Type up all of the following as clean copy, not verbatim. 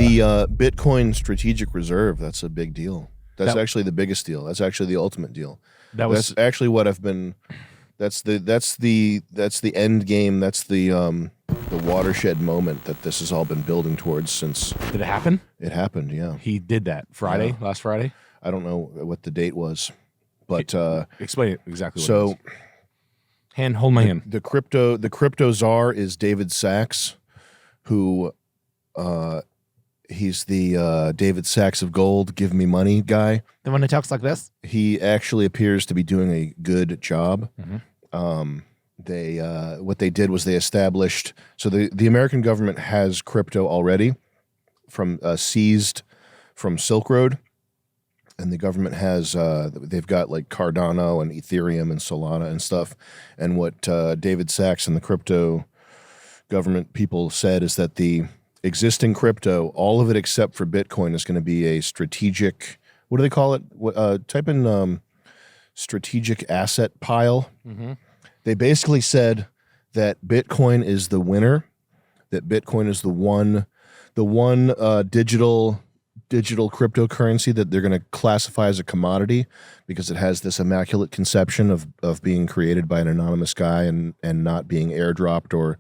the Bitcoin strategic reserve. That's a big deal. That's actually the biggest deal. That's actually the ultimate deal. That's actually what I've been. That's the end game. That's the watershed moment that this has all been building towards since. Did it happen? It happened. Yeah. He did that Friday, last Friday. I don't know what the date was, but explain it exactly. So, what it is. Hold my hand. The crypto czar is David Sachs, who he's the David Sachs of gold, give me money guy. The one who talks like this. He actually appears to be doing a good job. What they did was they established, so the American government has crypto already from seized from Silk Road, and the government has they've got like Cardano and Ethereum and Solana and stuff. And what David Sachs and the crypto government people said is that the existing crypto, all of it except for Bitcoin, is going to be a strategic, what do they call it? Type in strategic asset pile. They basically said that Bitcoin is the winner, that Bitcoin is the one digital cryptocurrency that they're going to classify as a commodity because it has this immaculate conception of being created by an anonymous guy and not being airdropped or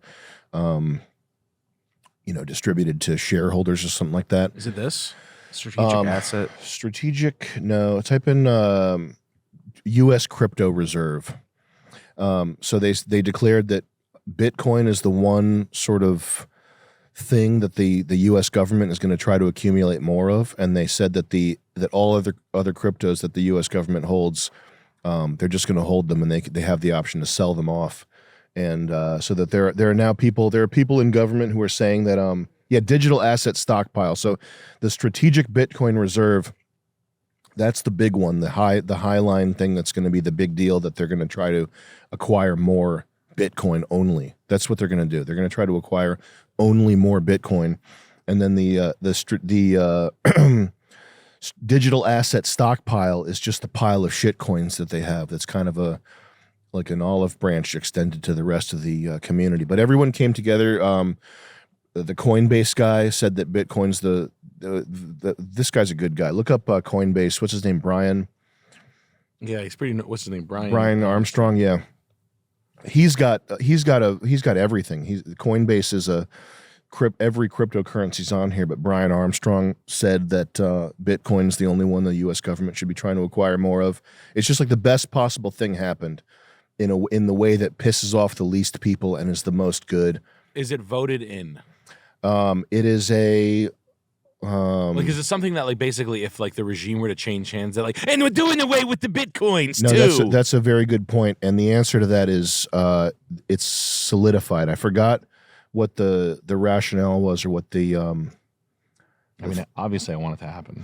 distributed to shareholders or something like that. Is it this strategic asset? Strategic, no. Type in U.S. crypto reserve. So they declared that Bitcoin is the one sort of thing that the U.S. government is going to try to accumulate more of, and they said that that all other cryptos that the U.S. government holds, they're just going to hold them, and they have the option to sell them off. And so that there are people in government who are saying that digital asset stockpile. So the strategic Bitcoin reserve, that's the big one, the high line thing that's going to be the big deal, that they're going to try to acquire more Bitcoin only. That's what they're going to do. They're going to try to acquire only more Bitcoin, and then the digital asset stockpile is just a pile of shit coins that they have. That's kind of like an olive branch extended to the rest of the community. But everyone came together. The Coinbase guy said that Bitcoin's this guy's a good guy. Look up Coinbase. What's his name? Brian. Yeah, he's pretty. What's his name? Brian Armstrong. Yeah, he's got everything. Coinbase is every cryptocurrency's on here. But Brian Armstrong said that Bitcoin's the only one the U.S. government should be trying to acquire more of. It's just like the best possible thing happened in the way that pisses off the least people and is the most good. Is it voted in? It is a. Is it something that, like, basically, if like the regime were to change hands, they're like, and we're doing away with the Bitcoins too? That's a very good point, and the answer to that is it's solidified. I forgot what the rationale was, or what the. I mean, obviously, I want it to happen,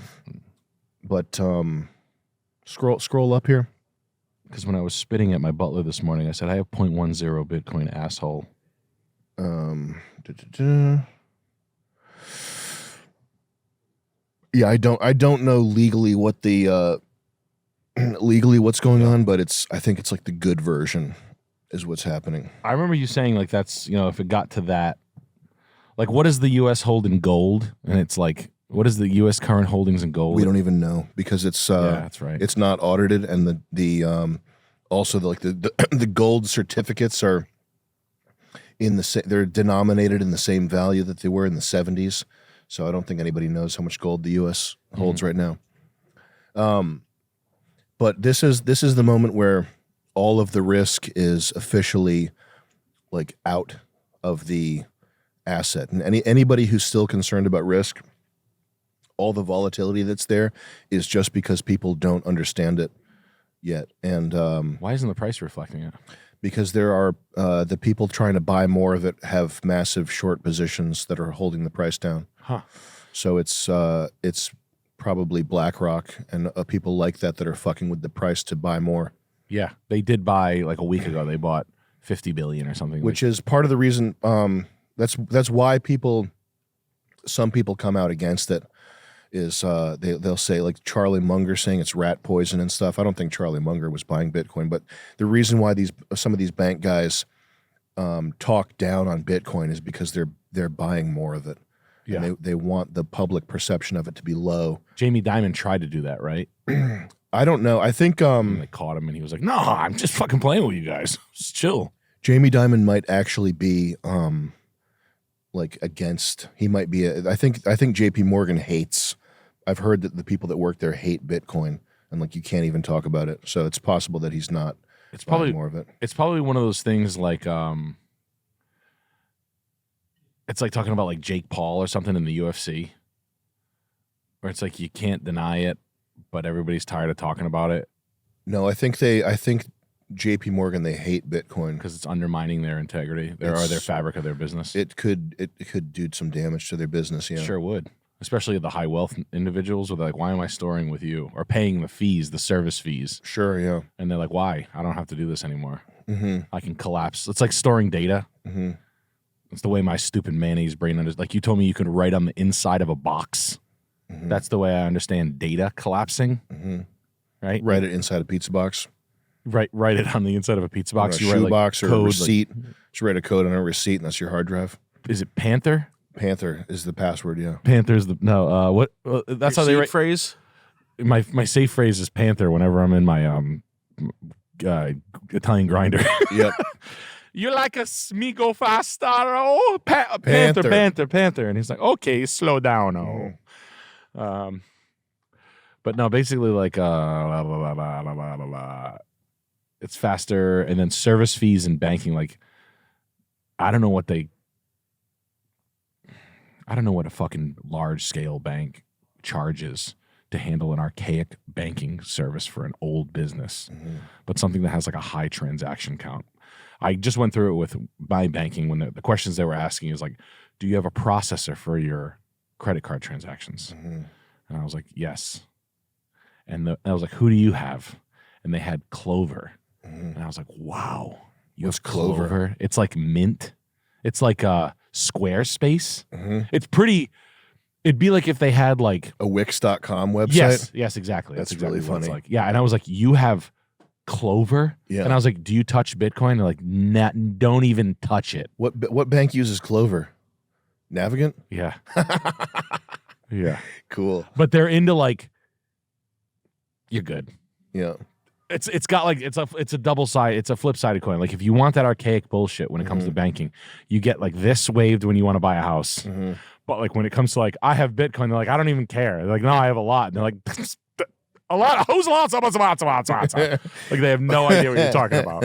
but scroll up here. Because when I was spitting at my butler this morning, I said I have 0.10 Bitcoin, asshole. Yeah, I don't know legally what the legally what's going on, but I think it's like the good version is what's happening. I remember you saying, like, that's, if it got to that, like, what does the U.S. hold in gold? And it's like, what is the U.S. current holdings in gold? We don't even know, because it's that's right. It's not audited, and also the gold certificates are they're denominated in the same value that they were in the 70s. So I don't think anybody knows how much gold the U.S. holds right now. But this is the moment where all of the risk is officially, like, out of the asset, and anybody who's still concerned about risk, all the volatility that's there is just because people don't understand it yet. And why isn't the price reflecting it? Because there are the people trying to buy more of it have massive short positions that are holding the price down. Huh. So it's probably BlackRock and people like that are fucking with the price to buy more. Yeah, they did buy, like, a week ago. They bought $50 billion or something, which is part of the reason. That's why some people come out against it. Is they'll say, like, Charlie Munger saying it's rat poison and stuff. I don't think Charlie Munger was buying Bitcoin, but the reason why some of these bank guys talk down on Bitcoin is because they're buying more of it. Yeah. And they want the public perception of it to be low. Jamie Dimon tried to do that, right? I don't know. I think And they caught him, and he was like, "No, I'm just fucking playing with you guys. Just chill." Jamie Dimon might actually be like against. He might be. I think JP Morgan hates. I've heard that the people that work there hate Bitcoin, and like you can't even talk about it. So it's possible that he's not. It's probably more of it. It's probably one of those things like it's like talking about like Jake Paul or something in the UFC, where it's like you can't deny it, but everybody's tired of talking about it. No, I think JP Morgan, they hate Bitcoin because it's undermining their integrity, their fabric of their business. It could do some damage to their business. Yeah, sure would. Especially the high wealth individuals, where they're like, "Why am I storing with you or paying the fees, the service fees?" Sure, yeah. And they're like, "Why? I don't have to do this anymore. Mm-hmm. I can collapse." It's like storing data. Mm-hmm. It's the way my stupid mayonnaise brain understands. Like you told me you could write on the inside of a box. Mm-hmm. That's the way I understand data collapsing. Mm-hmm. Right? Write it inside a pizza box. Write it on the inside of a pizza box. Or a shoe box or a receipt. Just write a code on a receipt, and that's your hard drive. Is it Panther? Panther is the password. Yeah. Panther's the no. What? That's how they write phrase. My safe phrase is Panther whenever I'm in my Italian grinder. Yep. You like a Smigo faster? Oh, Panther. And he's like, okay, slow down. Oh. But no, basically like it's faster, and then service fees and banking. Like, I don't know what a fucking large scale bank charges to handle an archaic banking service for an old business, but something that has like a high transaction count. I just went through it with my banking when the questions they were asking is like, do you have a processor for your credit card transactions? Mm-hmm. And I was like, yes. And I was like, who do you have? And they had Clover. Mm-hmm. And I was like, wow. You What's have Clover? It's like Mint. It's like Squarespace. Mm-hmm. It's pretty. It'd be like if they had like a Wix.com website. Yes, exactly. That's exactly really what it's funny. like. Yeah, and I was like, you have Clover? Yeah. And I was like, do you touch Bitcoin? They're like, nah, don't even touch it. What bank uses Clover? Navigant? Yeah. Yeah. Cool. But they're into like, you're good. Yeah. It's got like it's a double side, it's a flip sided coin. Like if you want that archaic bullshit when it comes to banking, you get like this waived when you want to buy a house. Mm-hmm. But like when it comes to like I have Bitcoin, they're like, I don't even care. They're like, no, I have a lot. And they're like, a lot. Who's a lot? Someone's a lot. Like they have no idea what you're talking about.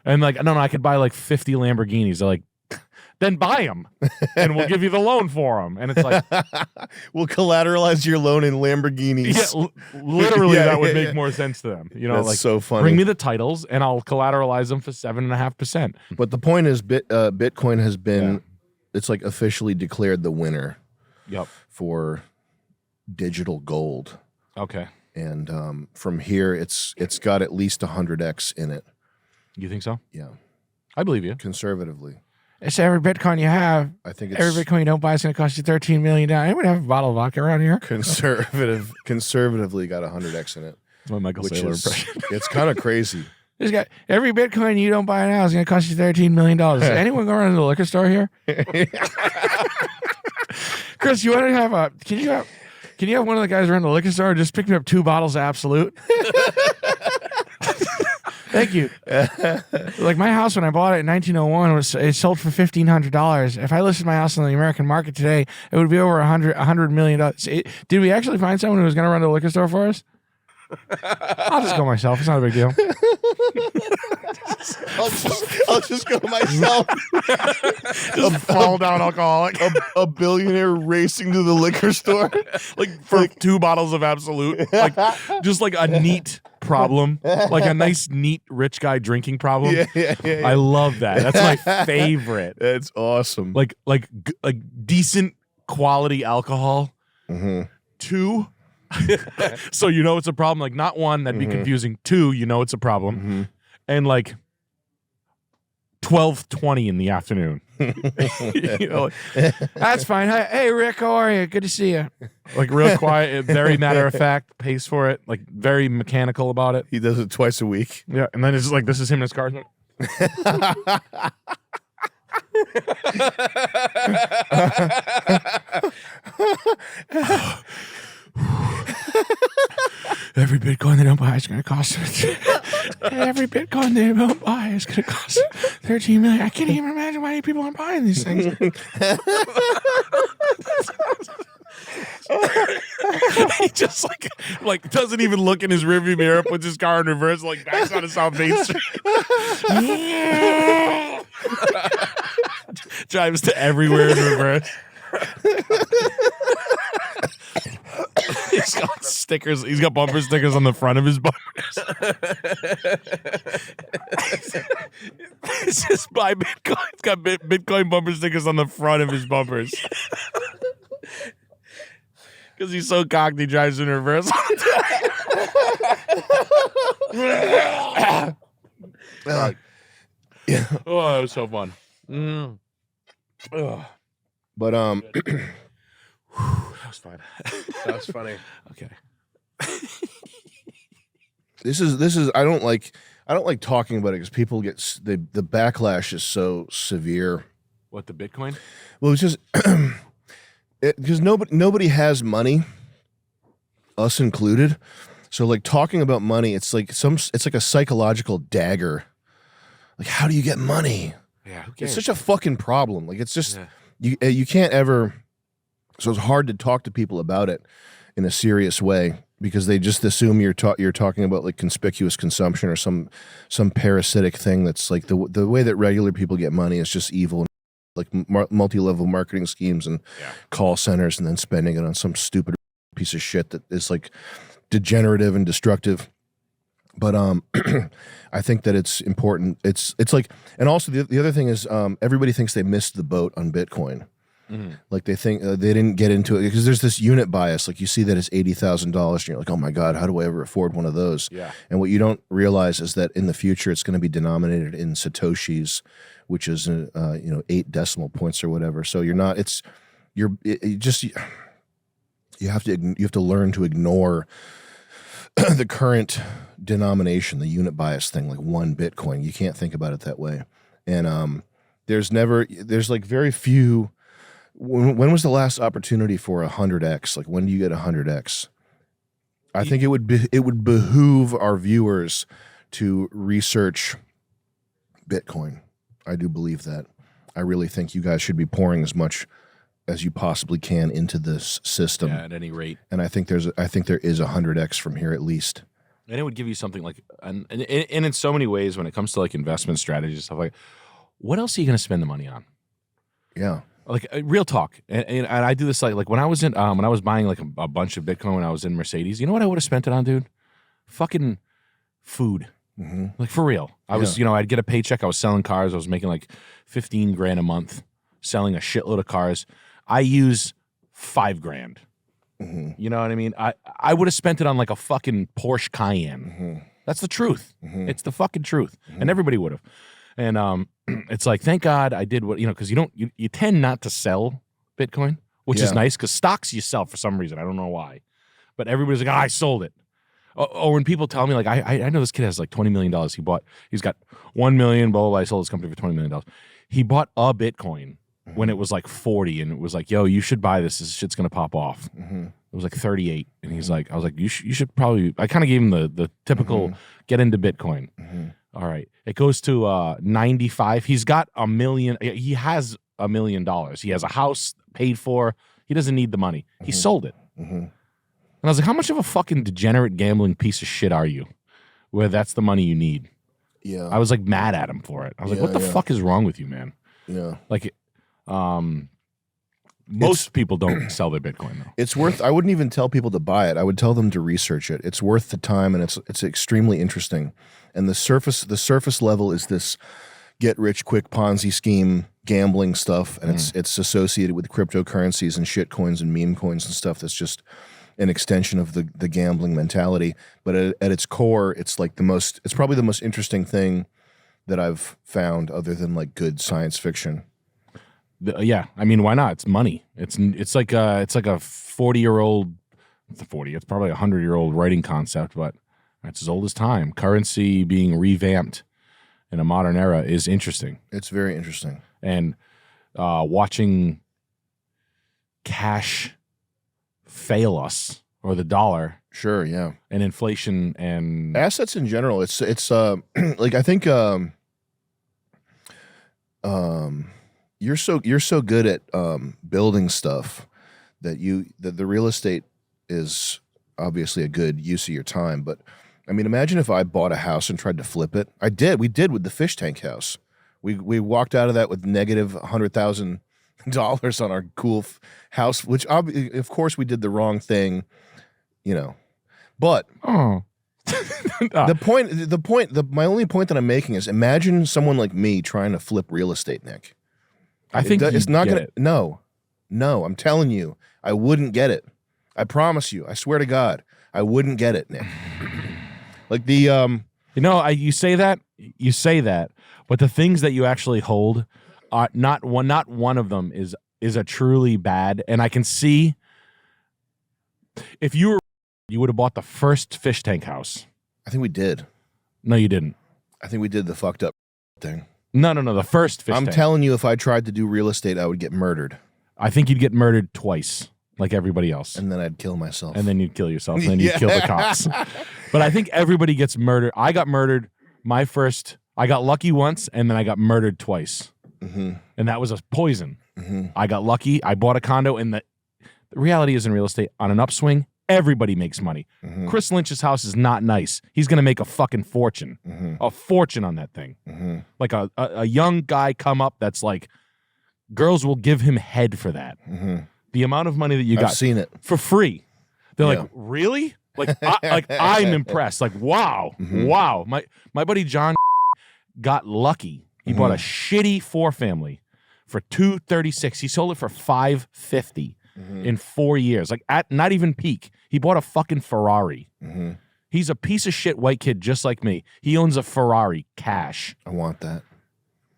And like, no, I could buy like 50 Lamborghinis. They're like, then buy them, and we'll give you the loan for them. And it's like, we'll collateralize your loan in Lamborghinis. Yeah, literally, that would make more sense to them. You know, That's like so funny. bring me the titles, and I'll collateralize them for 7.5%. But the point is, Bitcoin has been, it's like officially declared the winner. Yep. For digital gold. Okay. And from here, it's got at least 100x in it. You think so? Yeah. I believe you. Conservatively. It's every Bitcoin you have. I think it's every Bitcoin you don't buy is going to cost you $13 million. Anyone have a bottle of vodka around here? Conservatively got 100x in it. That's my Michael Saylor impression. It's kind of crazy. This guy, every Bitcoin you don't buy now is going to cost you $13 million. Does anyone go around to the liquor store here? Chris, you want to have can you have one of the guys around the liquor store just pick me up 2 bottles of Absolute? Thank you. Like my house when I bought it in 1901 it sold for $1,500. If I listed my house on the American market today, it would be over $100 million. Did we actually find someone who was going to run the liquor store for us? I'll just go myself. It's not a big deal. I'll just go myself. Just fall down alcoholic. A billionaire racing to the liquor store, like for 2 bottles of Absolute. Like just like a neat problem, like a nice, neat rich guy drinking problem. Yeah. I love that. That's my favorite. That's awesome. Like decent quality alcohol. Mm-hmm. 2. So you know it's a problem. Like not 1, that'd be confusing. 2, you know it's a problem. Mm-hmm. And like 12:20 in the afternoon. You know, like, that's fine. Hey Rick, how are you? Good to see you. Like real quiet, very matter of fact, pays for it, like very mechanical about it. He does it twice a week. Yeah, and then it's like this is him in his car. Every Bitcoin they don't buy is going to cost. Every Bitcoin they don't buy is going to cost 13 million. I can't even imagine why people aren't buying these things. He just like doesn't even look in his rearview mirror, puts his car in reverse, like backs out of South Main Street. Drives to everywhere in reverse. He's got stickers. He's got bumper stickers on the front of his bumpers. It's just buy Bitcoin. It's got Bitcoin bumper stickers on the front of his bumpers. Because he's so cocked, he drives in reverse. Yeah. Oh, that was so fun. But that was fun. That was funny. Okay. this is I don't like talking about it because people get the backlash is so severe. What, the Bitcoin? Well, it's just because nobody has money, us included. So like talking about money, it's like a psychological dagger. Like, how do you get money? Yeah, who cares? It's such a fucking problem. Like, it's just you can't ever. So it's hard to talk to people about it in a serious way because they just assume you're talking about like conspicuous consumption or some parasitic thing that's like the way that regular people get money is just evil, like multi-level marketing schemes and call centers, and then spending it on some stupid piece of shit that is like degenerative and destructive. But I think that it's important. It's like, and also the other thing is everybody thinks they missed the boat on Bitcoin. Mm-hmm. Like they think they didn't get into it because there's this unit bias. Like you see that it's $80,000 and you're like, oh my God, how do I ever afford one of those? Yeah. And what you don't realize is that in the future it's going to be denominated in Satoshis, which is 8 decimal points or whatever. So you're not. You have to learn to ignore the current denomination, the unit bias thing, like one Bitcoin. You can't think about it that way. And there's like very few. When was the last opportunity for 100x? Like, when do you get 100x? I think it would behoove our viewers to research Bitcoin. I do believe that. I really think you guys should be pouring as much as you possibly can into this system. Yeah, at any rate. And I think there is 100x from here at least. And it would give you something like, and in so many ways, when it comes to like investment strategies and stuff like, what else are you going to spend the money on? Yeah. Like real talk, and I do this like when I was buying like a bunch of Bitcoin when I was in Mercedes. You know what I would have spent it on, dude? Fucking food. Mm-hmm. Like for real. I was, I'd get a paycheck. I was selling cars. I was making like $15,000 a month, selling a shitload of cars. I use $5,000. Mm-hmm. You know what I mean? I would have spent it on like a fucking Porsche Cayenne. Mm-hmm. That's the truth. Mm-hmm. It's the fucking truth, and everybody would have. And it's like, thank God I did what, because you tend not to sell Bitcoin, which is nice because stocks you sell for some reason. I don't know why. But everybody's like, I sold it. Or when people tell me, like, I know this kid has like $20 million. He's got $1 million, blah, blah, blah. I sold his company for $20 million. He bought a Bitcoin when it was like 40, and it was like, yo, you should buy this. This shit's going to pop off. Mm-hmm. It was like 38. And he's like, I was like, you should probably, I kind of gave him the typical get into Bitcoin. Mm-hmm. All right. It goes to 95. He's got $1 million. He has $1 million. He has a house paid for. He doesn't need the money. He sold it. Mm-hmm. And I was like, how much of a fucking degenerate gambling piece of shit are you where that's the money you need? Yeah. I was like mad at him for it. I was like, what the fuck is wrong with you, man? Yeah. Like, most people don't sell their Bitcoin though. It's worth. I wouldn't even tell people to buy it. I would tell them to research it. It's worth the time, and it's extremely interesting. And the surface level is this get rich quick Ponzi scheme gambling stuff, and it's associated with cryptocurrencies and shit coins and meme coins and stuff. That's just an extension of the gambling mentality. But at its core, it's like it's probably the most interesting thing that I've found, other than like good science fiction. Yeah, I mean, why not? It's money. It's like a 40-year-old. It's probably a 100-year-old writing concept, but it's as old as time. Currency being revamped in a modern era is interesting. It's very interesting. And watching cash fail us, or the dollar, Sure, yeah. and inflation and Assets in general, it's like I think you're so good at building stuff that the real estate is obviously a good use of your time. But I mean, imagine if I bought a house and tried to flip it. We did with the fish tank house. We walked out of that with negative $100,000 on our cool house, which of course we did the wrong thing, you know. But my only point that I'm making is, imagine someone like me trying to flip real estate, Nick. I think it's not going to. No, I'm telling you, I wouldn't get it. I promise you. I swear to God, I wouldn't get it, Nick. Like the you say that, but the things that you actually hold are not one of them is a truly bad. And I can see, if you would have bought the first fish tank house. I think we did. No, you didn't. I think we did the fucked up thing. No, the first fish tank. I'm telling you, if I tried to do real estate, I would get murdered. I think you'd get murdered twice, like everybody else. And then I'd kill myself. And then you'd kill yourself. And then you'd kill the cops. But I think everybody gets murdered. I got murdered. I got lucky once, and then I got murdered twice. Mm-hmm. And that was a poison. Mm-hmm. I got lucky. I bought a condo, and the reality is, in real estate, on an upswing, everybody makes money. Mm-hmm. Chris Lynch's house is not nice. He's going to make a fucking fortune. Mm-hmm. A fortune on that thing. Mm-hmm. Like a young guy come up that's like, girls will give him head for that. Mm-hmm. The amount of money that you got. I've seen it. For free. They're Yeah. like, really? I'm impressed. Like, wow. Mm-hmm. Wow. My buddy John got lucky. He bought a shitty 4-family for $236. He sold it for $550 in 4 years. Like, at not even peak. He bought a fucking Ferrari. Mm-hmm. He's a piece of shit white kid just like me. He owns a Ferrari, cash. I want that.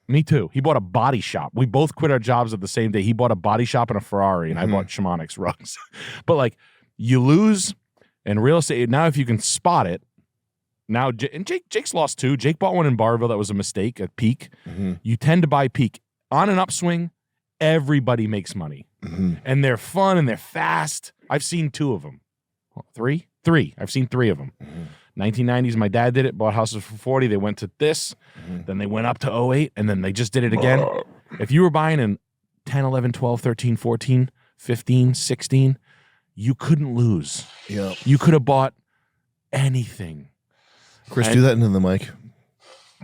Me too. He bought a body shop. We both quit our jobs at the same day. He bought a body shop and a Ferrari, and I bought Shamanics rugs. But like, you lose in real estate. Now, if you can spot it, now, and Jake's lost too. Jake bought one in Barville that was a mistake at peak. Mm-hmm. You tend to buy peak. On an upswing, everybody makes money. Mm-hmm. And they're fun and they're fast. I've seen 2 of them. 3? 3. I've seen 3 of them. Mm-hmm. 1990s, my dad did it, bought houses for 40. They went to this, then they went up to 08, and then they just did it again. If you were buying in 10, 11, 12, 13, 14, 15, 16, you couldn't lose. Yeah. You could have bought anything. Chris, do that into the mic.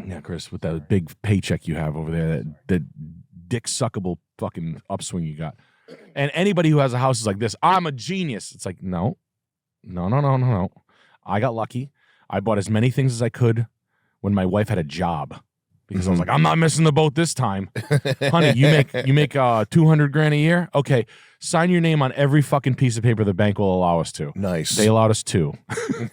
Yeah, Chris, with that big paycheck you have over there, that dick suckable fucking upswing you got. And anybody who has a house is like this, I'm a genius. It's like, no. I got lucky. I bought as many things as I could when my wife had a job, because I was like, I'm not missing the boat this time. Honey, you make $200,000 a year? Okay, sign your name on every fucking piece of paper the bank will allow us to. Nice. They allowed us 2.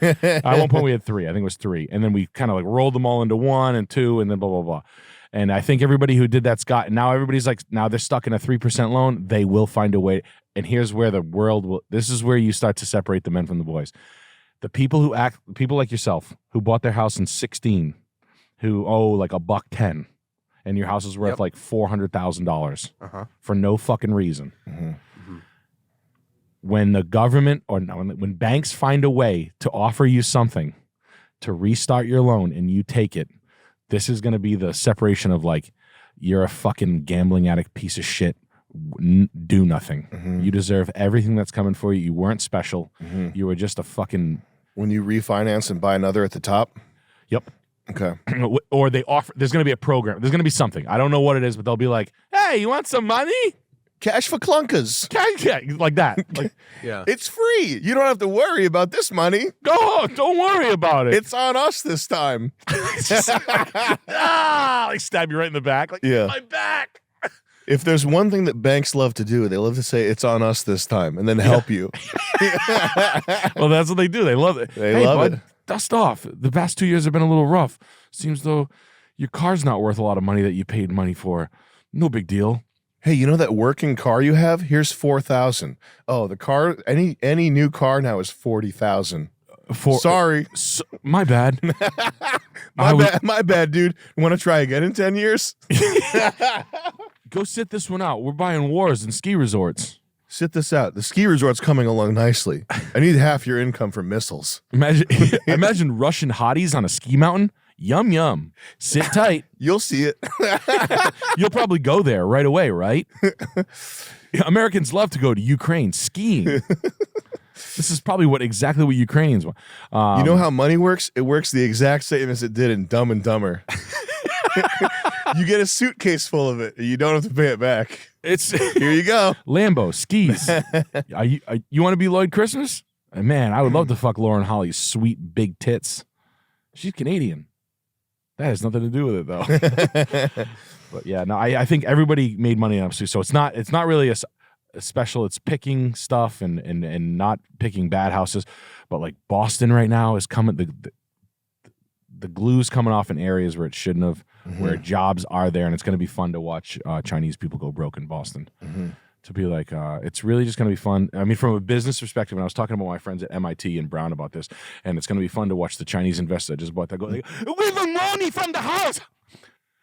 At one point we had 3. I think it was 3. And then we kind of like rolled them all into 1 and 2 and then blah, blah, blah. And I think everybody who did that's got, and now everybody's like, now they're stuck in a 3% loan. They will find a way. And here's where the world will, this is where you start to separate the men from the boys. The people people like yourself who bought their house in 16, who owe like $110, and your house is worth like $400,000 for no fucking reason. Mm-hmm. When the government when banks find a way to offer you something to restart your loan and you take it, this is going to be the separation of like, you're a fucking gambling addict piece of shit. Do nothing. Mm-hmm. You deserve everything that's coming for you. You weren't special. Mm-hmm. You were just a fucking. When you refinance and buy another at the top? Yep. Okay. Or they offer, there's going to be a program. There's going to be something. I don't know what it is, but they'll be like, hey, you want some money? Cash for clunkers. Yeah, like that. Like, Yeah. It's free. You don't have to worry about this money. go on, don't worry about it. It's on us this time. Like stab you right in the back. Like, Yeah. my back. If there's one thing that banks love to do, they love to say it's on us this time and then help you. Well, that's what they do. They love it. They love it. Dust off. The past 2 years have been a little rough. Seems though your car's not worth a lot of money that you paid money for. No big deal. Hey, you know that working car you have? Here's $4,000. Oh, the car, any new car now is $40,000. Sorry. My bad. My bad, dude. Want to try again in 10 years? Go sit this one out. We're buying wars and ski resorts. Sit this out. The ski resort's coming along nicely. I need half your income from missiles. Imagine Russian hotties on a ski mountain. Yum, yum. Sit tight. You'll see it. You'll probably go there right away, right? Americans love to go to Ukraine skiing. This is probably exactly what Ukrainians want. You know how money works? It works the exact same as it did in Dumb and Dumber. You get a suitcase full of it, and you don't have to pay it back. Here you go. Lambo, skis. You want to be Lloyd Christmas? Man, I would love to fuck Lauren Holly's sweet big tits. She's Canadian. That has nothing to do with it, though. But yeah, no, I think everybody made money on it, so it's not really a special. It's picking stuff and not picking bad houses. But like Boston right now is coming. The glue's coming off in areas where it shouldn't have, where jobs are there, and it's going to be fun to watch Chinese people go broke in Boston. To be like, it's really just going to be fun. I mean, from a business perspective, and I was talking about my friends at MIT and Brown about this, and it's going to be fun to watch the Chinese investor that just bought that. Go, like, we want money from the house.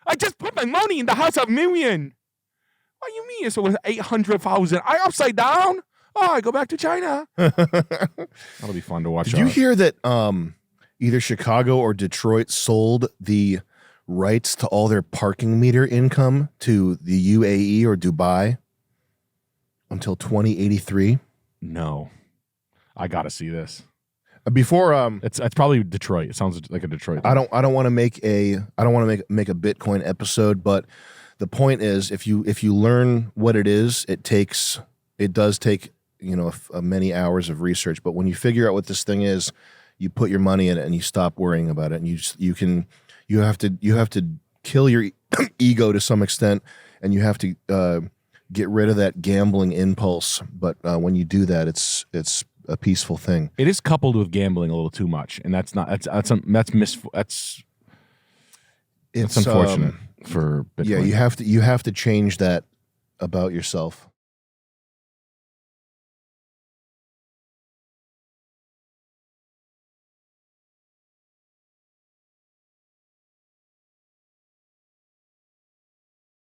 I just put my money in the house of million. What do you mean? So it was 800,000. I upside down. Oh, I go back to China. That'll be fun to watch. Did you hear that either Chicago or Detroit sold the rights to all their parking meter income to the UAE or Dubai until 2083? No. I got to see this. Before it's probably Detroit. It sounds like a Detroit thing. I don't want to make a Bitcoin episode, but the point is if you learn what it is, it does take many hours of research, but when you figure out what this thing is, you put your money in it and you stop worrying about it, and you have to kill your ego to some extent, and you have to get rid of that gambling impulse. But when you do that, it's a peaceful thing. It is coupled with gambling a little too much, and that's unfortunate for Bitcoin. Yeah, you have to change that about yourself.